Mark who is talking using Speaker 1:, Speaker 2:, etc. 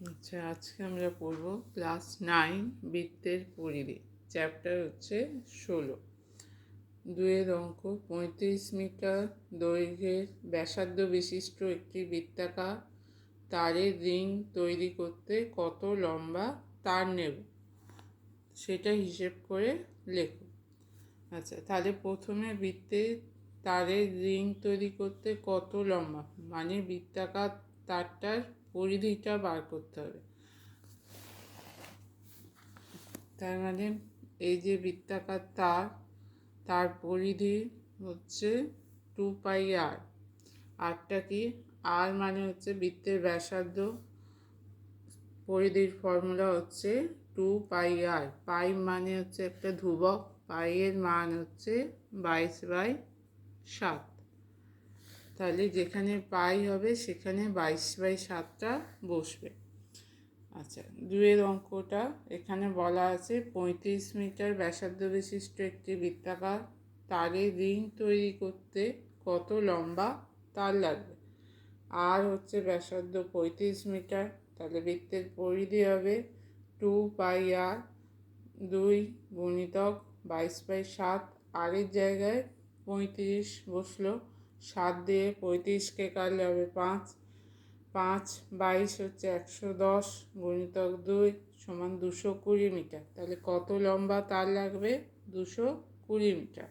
Speaker 1: আচ্ছা, আজকে আমরা পড়ব ক্লাস 9 বৃত্তের পরিধি। চ্যাপ্টার হচ্ছে 16। 2 অঙ্ক। 35 মিটার দৈর্ঘ্যের ব্যাসার্ধ বিশিষ্ট একটি বৃত্তাকার তারের রিং তৈরি করতে কত লম্বা তার নেব সেটা হিসেব করে লেখো। আচ্ছা, তাহলে প্রথমে বৃত্তের তারের রিং তৈরি করতে কত লম্বা, মানে বৃত্তাকার তারটার পরিধিটা বার করতে হবে। তার মানে এই যে বৃত্তাকার তার পরিধি হচ্ছে 2πr। আরটা কি? আর মানে হচ্ছে বৃত্তের ব্যাসার্ধ, পরিধির ফর্মুলা হচ্ছে 2πr। পাই মানে হচ্ছে একটা ধ্রুবক, পাইয়ের মান হচ্ছে 22/7। তাহলে যেখানে পাই হবে সেখানে 22/7টা বসবে। আচ্ছা, 2 অঙ্কটা এখানে বলা আছে 35 মিটার ব্যাসার্ধ বিশিষ্ট একটি বৃত্তাকার তারের রিং তৈরি করতে কত লম্বা তার লাগবে। আর হচ্ছে ব্যাসার্ধ 35 মিটার, তাহলে বৃত্তের পরিধি হবে 2πr, 2 গুণিতক 22/7। আরের জায়গায় 35 বসলো, 7 দিয়ে 35কে কাটলে হবে 5, 5 22 হচ্ছে 110 গুণিতক 2 সমান 220 মিটার। তাহলে কত লম্বা তার লাগবে? 220 মিটার।